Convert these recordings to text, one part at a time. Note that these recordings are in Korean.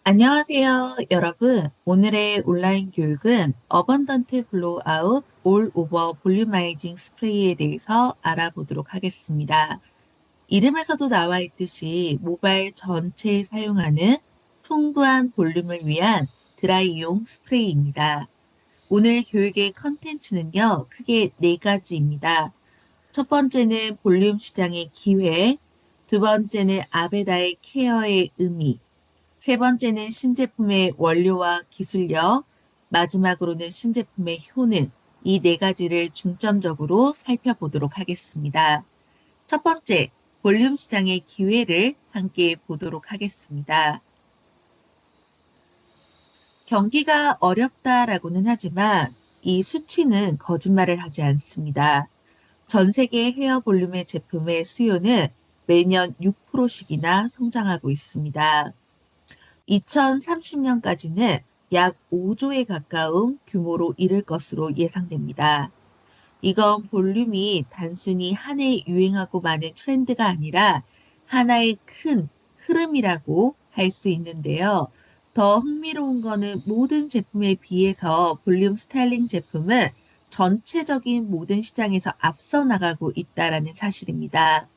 안녕하세요, 여러분. 오늘의 온라인 교육은 어번던트 블로우아웃 올 오버 볼륨마이징 스프레이에 대해서 알아보도록 하겠습니다. 이름에서도 나와 있듯이 모바일 전체에 사용하는 풍부한 볼륨을 위한 드라이용 스프레이입니다. 오늘 교육의 컨텐츠는요, 크게 네 가지입니다. 첫 번째는 볼륨 시장의 기회, 두 번째는 아베다의 케어의 의미, 세 번째는 신제품의 원료와 기술력, 마지막으로는 신제품의 효능, 이 네 가지를 중점적으로 살펴보도록 하겠습니다. 첫 번째, 볼륨 시장의 기회를 함께 보도록 하겠습니다. 경기가 어렵다라고는 하지만 이 수치는 거짓말을 하지 않습니다. 전 세계 헤어 볼륨의 제품의 수요는 매년 6%씩이나 성장하고 있습니다. 2030년까지는 약 5조에 가까운 규모로 이를 것으로 예상됩니다. 이건 볼륨이 단순히 한 해 유행하고 마는 트렌드가 아니라 하나의 큰 흐름이라고 할 수 있는데요. 더 흥미로운 거는 모든 제품에 비해서 볼륨 스타일링 제품은 전체적인 모든 시장에서 앞서 나가고 있다는 사실입니다.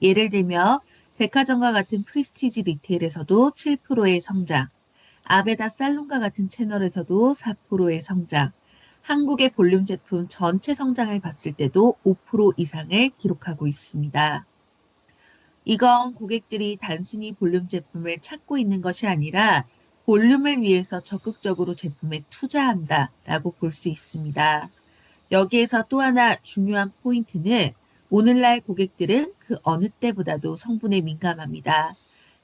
예를 들며 백화점과 같은 프리스티지 리테일에서도 7%의 성장, 아베다 살론과 같은 채널에서도 4%의 성장, 한국의 볼륨 제품 전체 성장을 봤을 때도 5% 이상을 기록하고 있습니다. 이건 고객들이 단순히 볼륨 제품을 찾고 있는 것이 아니라 볼륨을 위해서 적극적으로 제품에 투자한다라고 볼 수 있습니다. 여기에서 또 하나 중요한 포인트는 오늘날 고객들은 그 어느 때보다도 성분에 민감합니다.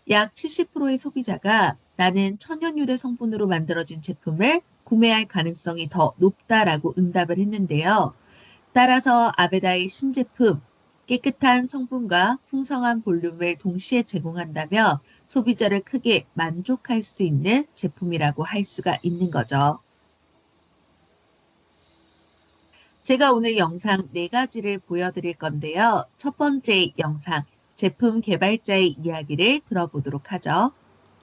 약 70%의 소비자가 나는 천연유래 성분으로 만들어진 제품을 구매할 가능성이 더 높다라고 응답을 했는데요. 따라서 아베다의 신제품, 깨끗한 성분과 풍성한 볼륨을 동시에 제공한다면 소비자를 크게 만족할 수 있는 제품이라고 할 수가 있는 거죠. 제가 오늘 영상 네 가지를 보여드릴 건데요. 첫 번째 영상, 제품 개발자의 이야기를 들어보도록 하죠.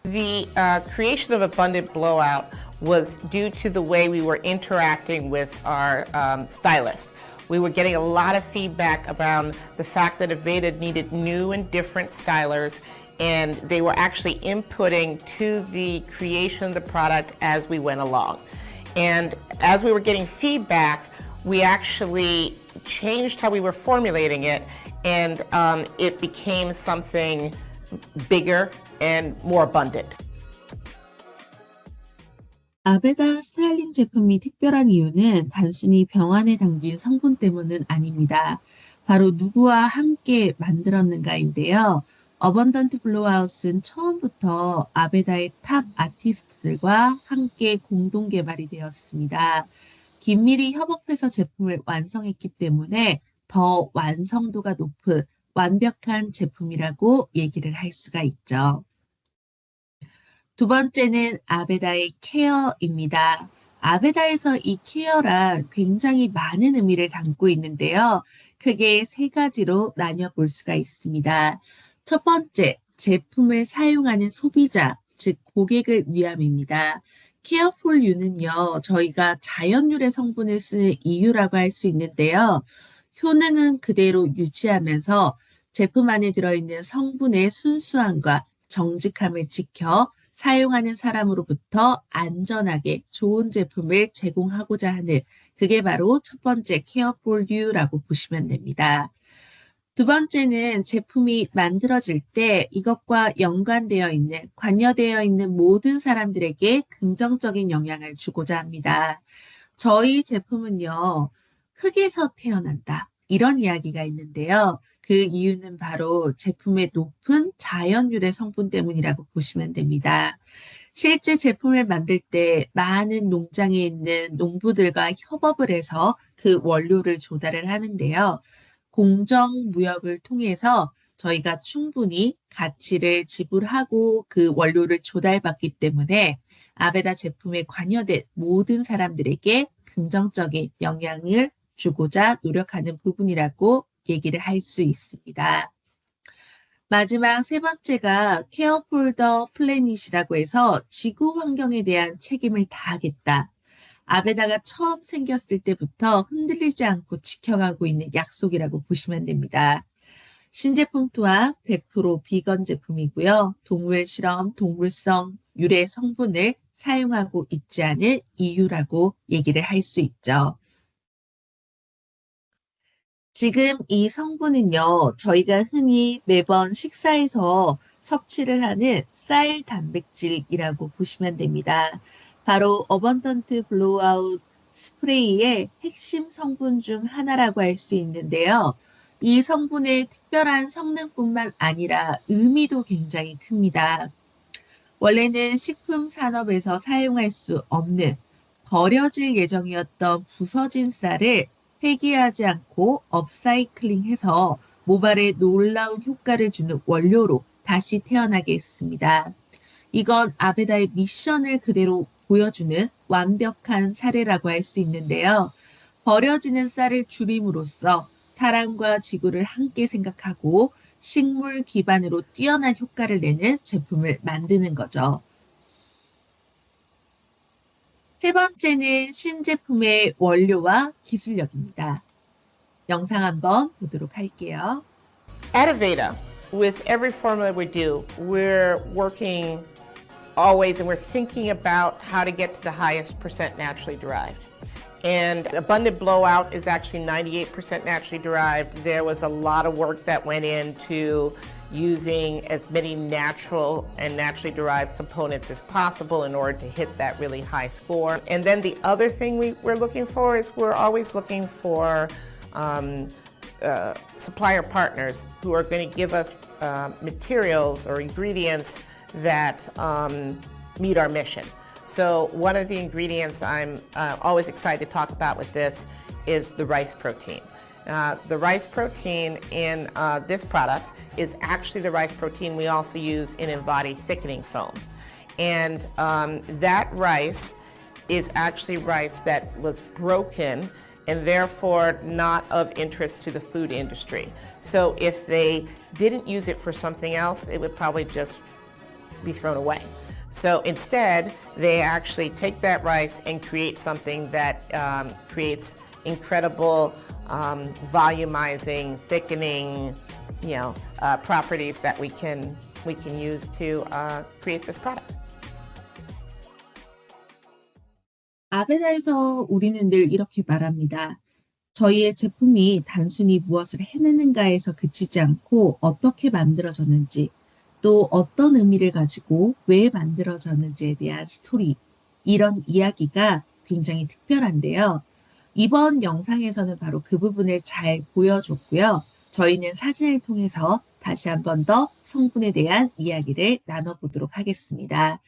The creation of Abundant Blowout was due to the way we were interacting with our stylist. We were getting a lot of feedback about the fact that Aveda needed new and different stylers, and they were actually inputting to the creation of the product as we went along. And as we were getting feedback, we actually changed how we were formulating it, and it became something bigger and more abundant. 아베다 스타일링 제품이 특별한 이유는 단순히 병안에 담긴 성분 때문은 아닙니다. 바로 누구와 함께 만들었는가인데요. 어번던트 블로우아웃은 처음부터 아베다의 탑 아티스트들과 함께 공동 개발이 되었습니다. 긴밀히 협업해서 제품을 완성했기 때문에 더 완성도가 높은 완벽한 제품이라고 얘기를 할 수가 있죠. 두 번째는 아베다의 케어입니다. 아베다에서 이 케어란 굉장히 많은 의미를 담고 있는데요. 크게 세 가지로 나뉘어 볼 수가 있습니다. 첫 번째, 제품을 사용하는 소비자, 즉 고객을 위함입니다. 케어 폴 유는요, 저희가 자연유래 성분을 쓰는 이유라고 할 수 있는데요. 효능은 그대로 유지하면서 제품 안에 들어있는 성분의 순수함과 정직함을 지켜 사용하는 사람으로부터 안전하게 좋은 제품을 제공하고자 하는 그게 바로 첫 번째 케어 폴 유라고 보시면 됩니다. 두 번째는 제품이 만들어질 때 이것과 연관되어 있는, 관여되어 있는 모든 사람들에게 긍정적인 영향을 주고자 합니다. 저희 제품은요, 흙에서 태어난다. 이런 이야기가 있는데요. 그 이유는 바로 제품의 높은 자연유래 성분 때문이라고 보시면 됩니다. 실제 제품을 만들 때 많은 농장에 있는 농부들과 협업을 해서 그 원료를 조달을 하는데요. 공정무역을 통해서 저희가 충분히 가치를 지불하고 그 원료를 조달받기 때문에 아베다 제품에 관여된 모든 사람들에게 긍정적인 영향을 주고자 노력하는 부분이라고 얘기를 할 수 있습니다. 마지막 세 번째가 Care for the Planet이라고 해서 지구 환경에 대한 책임을 다하겠다. 아베다가 처음 생겼을 때부터 흔들리지 않고 지켜가고 있는 약속이라고 보시면 됩니다. 신제품 또한 100% 비건 제품이고요. 동물 실험, 동물성, 유래 성분을 사용하고 있지 않은 이유라고 얘기를 할 수 있죠. 지금 이 성분은요, 저희가 흔히 매번 식사에서 섭취를 하는 쌀 단백질이라고 보시면 됩니다. 바로 어번던트 블로우아웃 스프레이의 핵심 성분 중 하나라고 할 수 있는데요. 이 성분의 특별한 성능뿐만 아니라 의미도 굉장히 큽니다. 원래는 식품 산업에서 사용할 수 없는 버려질 예정이었던 부서진 쌀을 폐기하지 않고 업사이클링해서 모발에 놀라운 효과를 주는 원료로 다시 태어나게 했습니다. 이건 아베다의 미션을 그대로 보여주는 완벽한 사례라고 할 수 있는데요. 버려지는 쌀을 줄임으로써 사람과 지구를 함께 생각하고 식물 기반으로 뛰어난 효과를 내는 제품을 만드는 거죠. 세 번째는 신제품의 원료와 기술력입니다. 영상 한번 보도록 할게요. At Aveda, with every formula we do, we're working always and we're thinking about how to get to the highest percent naturally derived. And Abundant Blowout is actually 98% naturally derived. There was a lot of work that went into using as many natural and naturally derived components as possible in order to hit that really high score. And then the other thing we're looking for is we're always looking for supplier partners who are going to give us materials or ingredients that meet our mission. So one of the ingredients I'm always excited to talk about with this is the rice protein. The rice protein in this product is actually the rice protein we also use in Invati thickening foam. And that rice is actually rice that was broken and therefore not of interest to the food industry. So if they didn't use it for something else, it would probably just be thrown away. So instead, they actually take that rice and create something that creates incredible volumizing, thickening, properties that we can use to create this product. 아베다에서 우리는 늘 이렇게 말합니다. 저희의 제품이 단순히 무엇을 해내는가에서 그치지 않고 어떻게 만들어졌는지, 또 어떤 의미를 가지고 왜 만들어졌는지에 대한 스토리, 이런 이야기가 굉장히 특별한데요. 이번 영상에서는 바로 그 부분을 잘 보여줬고요. 저희는 사진을 통해서 다시 한 번 더 성분에 대한 이야기를 나눠보도록 하겠습니다.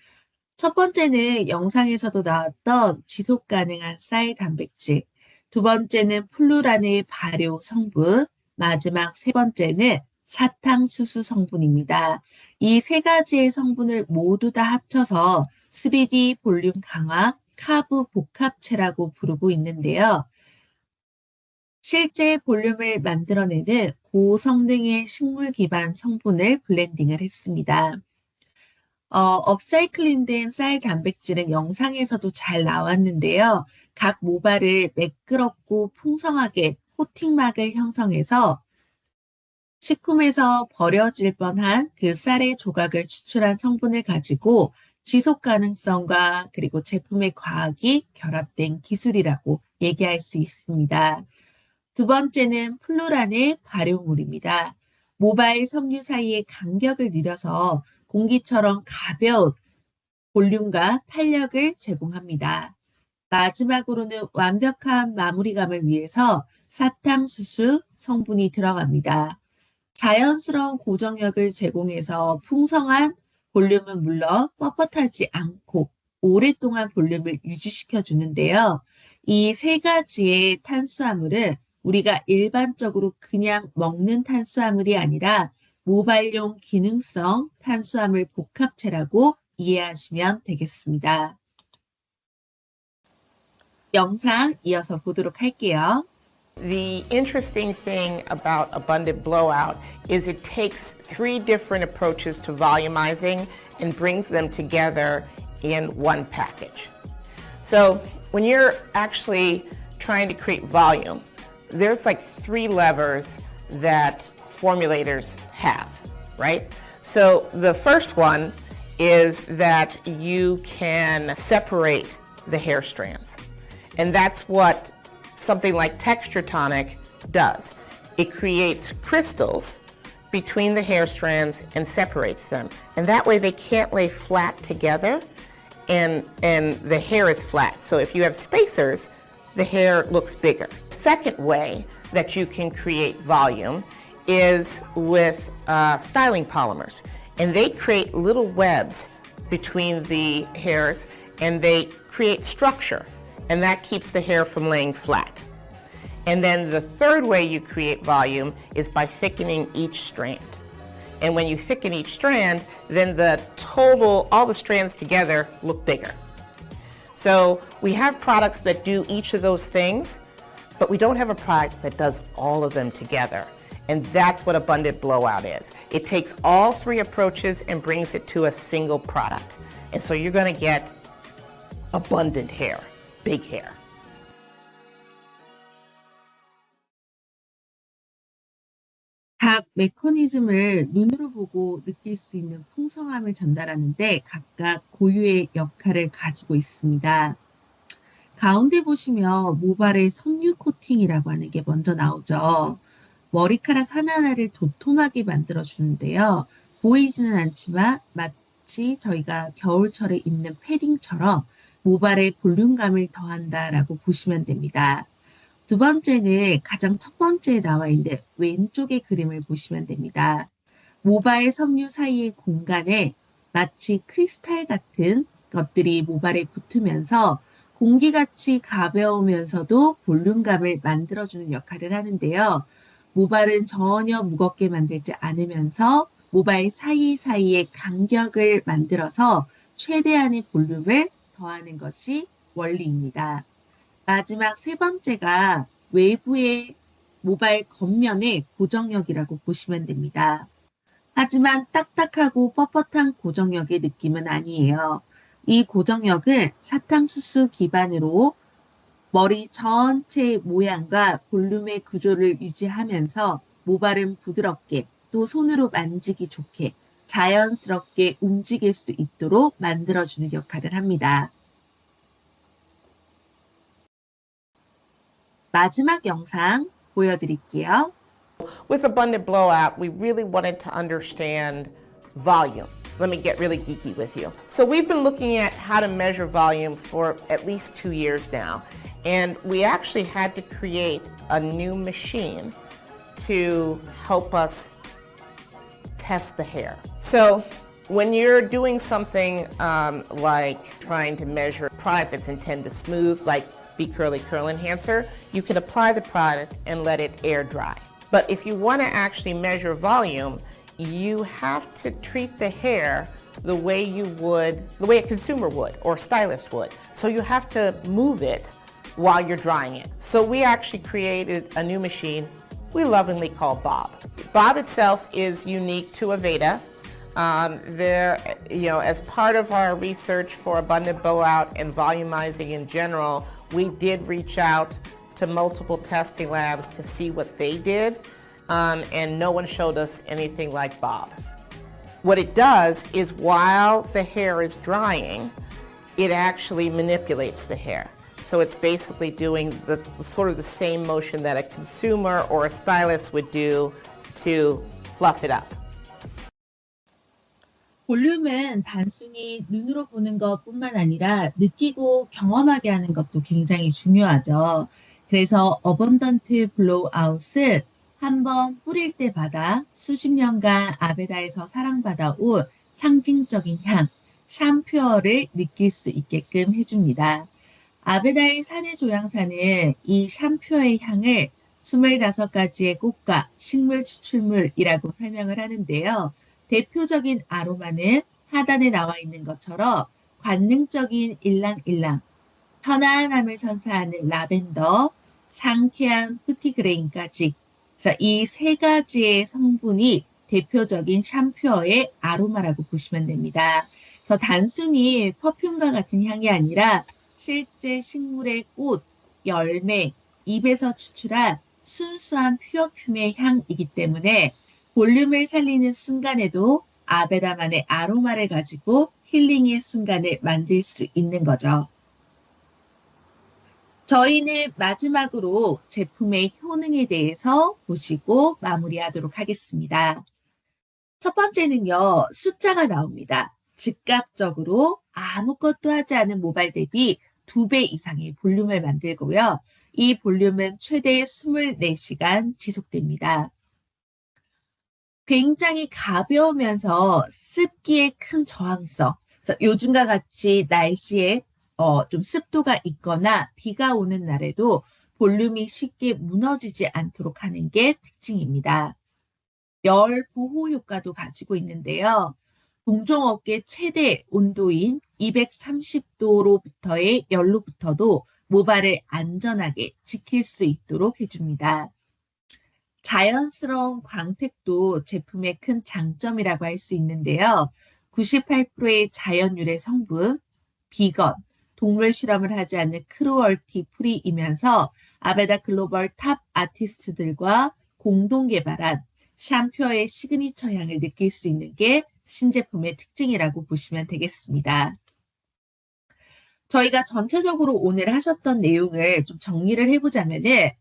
첫 번째는 영상에서도 나왔던 지속 가능한 쌀 단백질, 두 번째는 플루란의 발효 성분, 마지막 세 번째는 사탕수수 성분입니다. 이 세 가지의 성분을 모두 다 합쳐서 3D 볼륨 강화 카브 복합체라고 부르고 있는데요. 실제 볼륨을 만들어내는 고성능의 식물 기반 성분을 블렌딩을 했습니다. 업사이클링된 쌀 단백질은 영상에서도 잘 나왔는데요. 각 모발을 매끄럽고 풍성하게 코팅막을 형성해서 식품에서 버려질 뻔한 그 쌀의 조각을 추출한 성분을 가지고 지속 가능성과 그리고 제품의 과학이 결합된 기술이라고 얘기할 수 있습니다. 두 번째는 플루란의 발효물입니다. 모발 섬유 사이의 간격을 늘려서 공기처럼 가벼운 볼륨과 탄력을 제공합니다. 마지막으로는 완벽한 마무리감을 위해서 사탕수수 성분이 들어갑니다. 자연스러운 고정력을 제공해서 풍성한 볼륨은 물론 뻣뻣하지 않고 오랫동안 볼륨을 유지시켜 주는데요. 이 세 가지의 탄수화물은 우리가 일반적으로 그냥 먹는 탄수화물이 아니라 모발용 기능성 탄수화물 복합체라고 이해하시면 되겠습니다. 영상 이어서 보도록 할게요. The interesting thing about Abundant Blowout is it takes 3 different approaches to volumizing and brings them together in one package. So when you're actually trying to create volume, there's like 3 levers that formulators have, right? So the first one is that you can separate the hair strands. And that's what something like Texture Tonic does. It creates crystals between the hair strands and separates them. And that way they can't lay flat together and the hair is flat. So if you have spacers, the hair looks bigger. Second way that you can create volume is with styling polymers. And they create little webs between the hairs and they create structure. And that keeps the hair from laying flat. And then the third way you create volume is by thickening each strand. And when you thicken each strand, then the total, all the strands together look bigger. So we have products that do each of those things, but we don't have a product that does all of them together. And that's what Abundant Blowout is. It takes all 3 approaches and brings it to a single product. And so you're going to get abundant hair, big hair. 각 메커니즘을 눈으로 보고 느낄 수 있는 풍성함을 전달하는데 각각 고유의 역할을 가지고 있습니다. 가운데 보시면 모발의 섬유 코팅이라고 하는 게 먼저 나오죠. 머리카락 하나하나를 도톰하게 만들어 주는데요. 보이지는 않지만 마치 저희가 겨울철에 입는 패딩처럼 모발에 볼륨감을 더한다라고 보시면 됩니다. 두 번째는 가장 첫 번째에 나와 있는 왼쪽의 그림을 보시면 됩니다. 모발 섬유 사이의 공간에 마치 크리스탈 같은 것들이 모발에 붙으면서 공기같이 가벼우면서도 볼륨감을 만들어주는 역할을 하는데요. 모발은 전혀 무겁게 만들지 않으면서 모발 사이사이에 간격을 만들어서 최대한의 볼륨을 더하는 것이 원리입니다. 마지막 3번째가 외부의 모발 겉면의 고정력이라고 보시면 됩니다. 하지만 딱딱하고 뻣뻣한 고정력의 느낌은 아니에요. 이 고정력은 사탕수수 기반으로 머리 전체의 모양과 볼륨의 구조를 유지하면서 모발은 부드럽게 또 손으로 만지기 좋게 자연스럽게 움직일 수 있도록 만들어주는 역할을 합니다. 마지막 영상 보여드릴게요. With Abundant Blowout, we really wanted to understand volume. Let me get really geeky with you. So we've been looking at how to measure volume for at least 2 years now. And we actually had to create a new machine to help us test the hair. So when you're doing something like trying to measure a product that's intended to smooth, like Be Curly Curl Enhancer, you can apply the product and let it air dry. But if you want to actually measure volume, you have to treat the hair the way a consumer would or stylist would. So you have to move it while you're drying it. So we actually created a new machine we lovingly call Bob. Bob itself is unique to Aveda. As part of our research for Abundant Blowout and volumizing in general, we did reach out to multiple testing labs to see what they did, and no one showed us anything like Bob. What it does is while the hair is drying, it actually manipulates the hair. So it's basically doing sort of the same motion that a consumer or a stylist would do to fluff it up. 볼륨은 단순히 눈으로 보는 것뿐만 아니라 느끼고 경험하게 하는 것도 굉장히 중요하죠. 그래서 어번던트 블로우아웃은 한번 뿌릴 때마다 수십 년간 아베다에서 사랑받아온 상징적인 향, 샴푸어를 느낄 수 있게끔 해줍니다. 아베다의 사내 조향사는 이 샴푸어의 향을 25가지의 꽃과 식물 추출물이라고 설명을 하는데요. 대표적인 아로마는 하단에 나와 있는 것처럼 관능적인 일랑일랑, 편안함을 선사하는 라벤더, 상쾌한 푸티그레인까지. 그래서 이 세 가지의 성분이 대표적인 샴푸어의 아로마라고 보시면 됩니다. 그래서 단순히 퍼퓸과 같은 향이 아니라 실제 식물의 꽃, 열매, 잎에서 추출한 순수한 퓨어퓸의 향이기 때문에 볼륨을 살리는 순간에도 아베다만의 아로마를 가지고 힐링의 순간을 만들 수 있는 거죠. 저희는 마지막으로 제품의 효능에 대해서 보시고 마무리하도록 하겠습니다. 첫 번째는요, 숫자가 나옵니다. 즉각적으로 아무것도 하지 않은 모발 대비 2배 이상의 볼륨을 만들고요. 이 볼륨은 최대 24시간 지속됩니다. 굉장히 가벼우면서 습기에 큰 저항성. 그래서 요즘과 같이 날씨에 좀 습도가 있거나 비가 오는 날에도 볼륨이 쉽게 무너지지 않도록 하는 게 특징입니다. 열 보호 효과도 가지고 있는데요. 동종업계 최대 온도인 230도로부터의 열로부터도 모발을 안전하게 지킬 수 있도록 해줍니다. 자연스러운 광택도 제품의 큰 장점이라고 할 수 있는데요. 98%의 자연 유래 성분, 비건, 동물 실험을 하지 않는 크루얼티 프리이면서 아베다 글로벌 탑 아티스트들과 공동 개발한 샴푸어의 시그니처 향을 느낄 수 있는 게 신제품의 특징이라고 보시면 되겠습니다. 저희가 전체적으로 오늘 하셨던 내용을 좀 정리를 해보자면은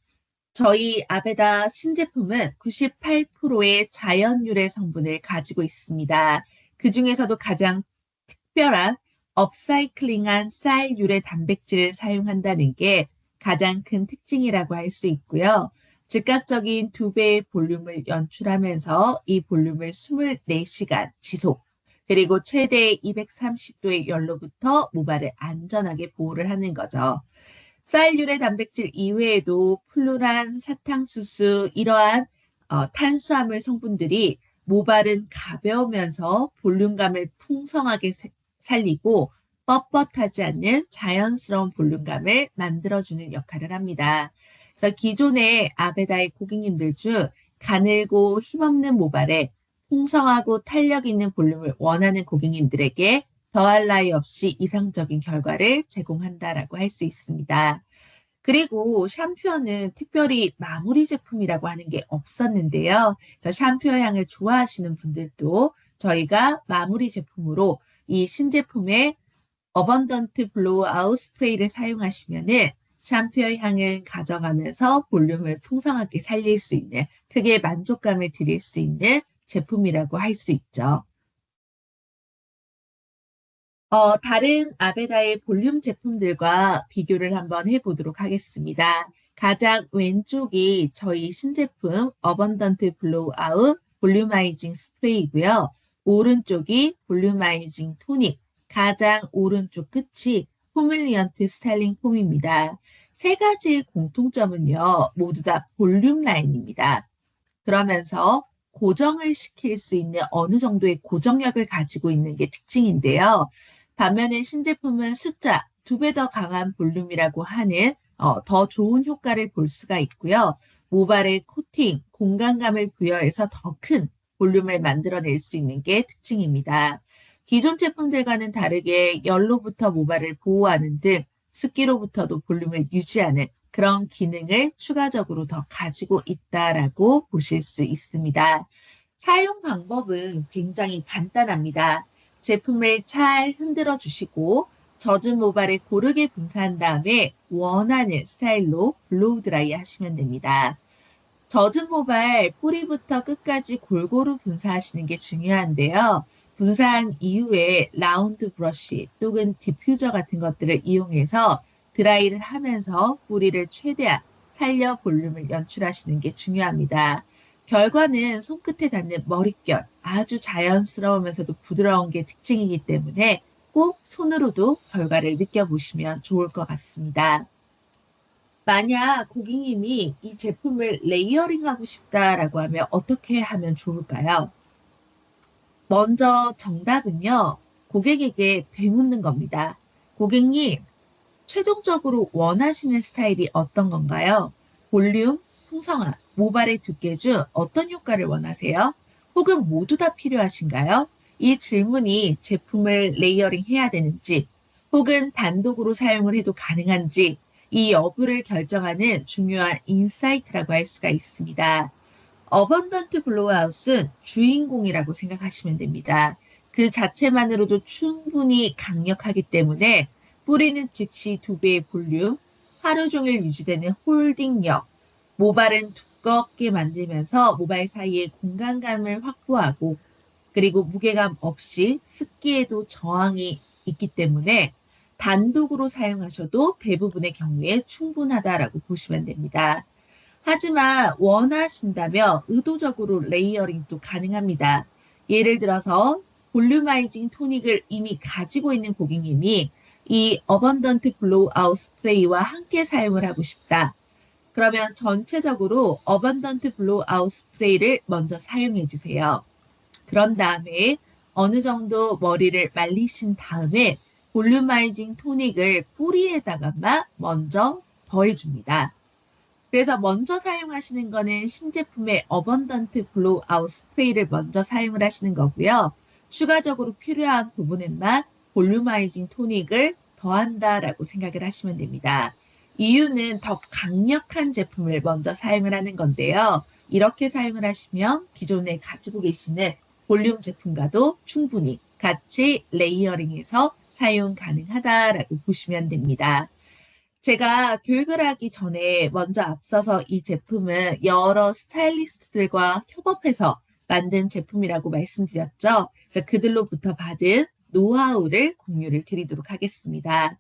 저희 아베다 신제품은 98%의 자연 유래 성분을 가지고 있습니다. 그 중에서도 가장 특별한 업사이클링한 쌀 유래 단백질을 사용한다는 게 가장 큰 특징이라고 할 수 있고요. 즉각적인 2배의 볼륨을 연출하면서 이 볼륨을 24시간 지속, 그리고 최대 230도의 열로부터 모발을 안전하게 보호를 하는 거죠. 쌀 유래 단백질 이외에도 플루란, 사탕수수, 이러한 탄수화물 성분들이 모발은 가벼우면서 볼륨감을 풍성하게 살리고 뻣뻣하지 않는 자연스러운 볼륨감을 만들어주는 역할을 합니다. 그래서 기존의 아베다의 고객님들 중 가늘고 힘없는 모발에 풍성하고 탄력 있는 볼륨을 원하는 고객님들에게 더할 나위 없이 이상적인 결과를 제공한다라고 할 수 있습니다. 그리고 샴푸어는 특별히 마무리 제품이라고 하는 게 없었는데요. 그래서 샴푸어 향을 좋아하시는 분들도 저희가 마무리 제품으로 이 신제품의 어번던트 블로우아웃 스프레이를 사용하시면은 샴푸어 향을 가져가면서 볼륨을 풍성하게 살릴 수 있는, 크게 만족감을 드릴 수 있는 제품이라고 할 수 있죠. 다른 아베다의 볼륨 제품들과 비교를 한번 해보도록 하겠습니다. 가장 왼쪽이 저희 신제품 어번던트 블로우아웃 볼륨아이징 스프레이고요. 오른쪽이 볼륨아이징 토닉, 가장 오른쪽 끝이 포밀리언트 스타일링 폼입니다. 세 가지의 공통점은요, 모두 다 볼륨 라인입니다. 그러면서 고정을 시킬 수 있는 어느 정도의 고정력을 가지고 있는 게 특징인데요. 반면에 신제품은 숫자 2배 더 강한 볼륨이라고 하는 더 좋은 효과를 볼 수가 있고요. 모발에 코팅, 공간감을 부여해서 더 큰 볼륨을 만들어낼 수 있는 게 특징입니다. 기존 제품들과는 다르게 열로부터 모발을 보호하는 등 습기로부터도 볼륨을 유지하는 그런 기능을 추가적으로 더 가지고 있다라고 보실 수 있습니다. 사용 방법은 굉장히 간단합니다. 제품을 잘 흔들어 주시고 젖은 모발을 고르게 분사한 다음에 원하는 스타일로 블로우 드라이 하시면 됩니다. 젖은 모발 뿌리부터 끝까지 골고루 분사하시는 게 중요한데요. 분사한 이후에 라운드 브러쉬 또는 디퓨저 같은 것들을 이용해서 드라이를 하면서 뿌리를 최대한 살려 볼륨을 연출하시는 게 중요합니다. 결과는 손끝에 닿는 머릿결, 아주 자연스러우면서도 부드러운 게 특징이기 때문에 꼭 손으로도 결과를 느껴보시면 좋을 것 같습니다. 만약 고객님이 이 제품을 레이어링하고 싶다라고 하면 어떻게 하면 좋을까요? 먼저 정답은요, 고객에게 되묻는 겁니다. 고객님, 최종적으로 원하시는 스타일이 어떤 건가요? 볼륨, 풍성함, 모발의 두께 중 어떤 효과를 원하세요? 혹은 모두 다 필요하신가요? 이 질문이 제품을 레이어링 해야 되는지, 혹은 단독으로 사용을 해도 가능한지, 이 여부를 결정하는 중요한 인사이트라고 할 수가 있습니다. 어번던트 블로우아웃은 주인공이라고 생각하시면 됩니다. 그 자체만으로도 충분히 강력하기 때문에 뿌리는 즉시 2배의 볼륨, 하루 종일 유지되는 홀딩력, 모발은 두껍게 만들면서 모발 사이에 공간감을 확보하고 그리고 무게감 없이 습기에도 저항이 있기 때문에 단독으로 사용하셔도 대부분의 경우에 충분하다라고 보시면 됩니다. 하지만 원하신다면 의도적으로 레이어링도 가능합니다. 예를 들어서 볼륨아이징 토닉을 이미 가지고 있는 고객님이 이 어번던트 블로우아웃 스프레이와 함께 사용을 하고 싶다. 그러면 전체적으로 어번던트 블로우아웃 스프레이를 먼저 사용해 주세요. 그런 다음에 어느 정도 머리를 말리신 다음에 볼륨아이징 토닉을 뿌리에다가만 먼저 더해줍니다. 그래서 먼저 사용하시는 거는 신제품의 어번던트 블로우아웃 스프레이를 먼저 사용을 하시는 거고요. 추가적으로 필요한 부분에만 볼륨아이징 토닉을 더한다라고 생각을 하시면 됩니다. 이유는 더 강력한 제품을 먼저 사용을 하는 건데요. 이렇게 사용을 하시면 기존에 가지고 계시는 볼륨 제품과도 충분히 같이 레이어링해서 사용 가능하다라고 보시면 됩니다. 제가 교육을 하기 전에 먼저 앞서서 이 제품은 여러 스타일리스트들과 협업해서 만든 제품이라고 말씀드렸죠. 그래서 그들로부터 받은 노하우를 공유를 드리도록 하겠습니다.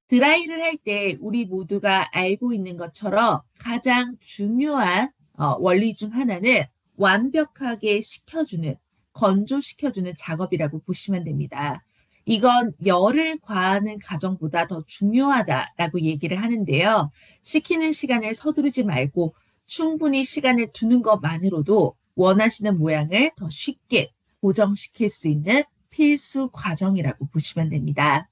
드라이를 할 때 우리 모두가 알고 있는 것처럼 가장 중요한 원리 중 하나는 완벽하게 식혀주는, 건조시켜주는 작업이라고 보시면 됩니다. 이건 열을 과하는 과정보다 더 중요하다라고 얘기를 하는데요. 식히는 시간을 서두르지 말고 충분히 시간을 두는 것만으로도 원하시는 모양을 더 쉽게 고정시킬 수 있는 필수 과정이라고 보시면 됩니다.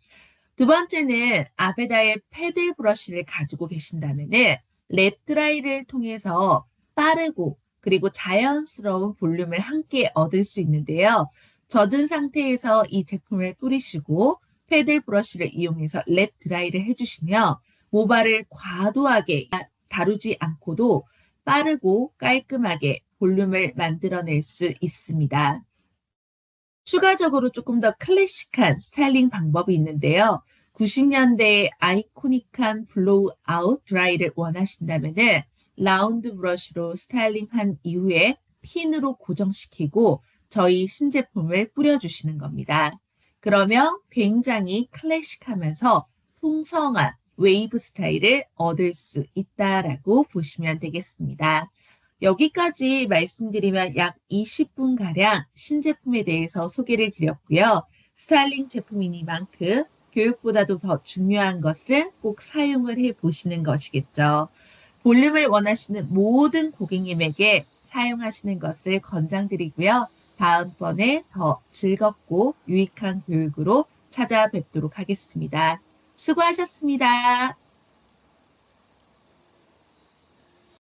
두 번째는 아베다의 패들 브러쉬를 가지고 계신다면은 랩 드라이를 통해서 빠르고 그리고 자연스러운 볼륨을 함께 얻을 수 있는데요. 젖은 상태에서 이 제품을 뿌리시고 패들 브러쉬를 이용해서 랩 드라이를 해주시면 모발을 과도하게 다루지 않고도 빠르고 깔끔하게 볼륨을 만들어낼 수 있습니다. 추가적으로 조금 더 클래식한 스타일링 방법이 있는데요. 90년대의 아이코닉한 블로우 아웃 드라이를 원하신다면은 라운드 브러쉬로 스타일링한 이후에 핀으로 고정시키고 저희 신제품을 뿌려주시는 겁니다. 그러면 굉장히 클래식하면서 풍성한 웨이브 스타일을 얻을 수 있다라고 보시면 되겠습니다. 여기까지 말씀드리면 약 20분가량 신제품에 대해서 소개를 드렸고요. 스타일링 제품이니만큼 교육보다도 더 중요한 것은 꼭 사용을 해보시는 것이겠죠. 볼륨을 원하시는 모든 고객님에게 사용하시는 것을 권장드리고요. 다음번에 더 즐겁고 유익한 교육으로 찾아뵙도록 하겠습니다. 수고하셨습니다.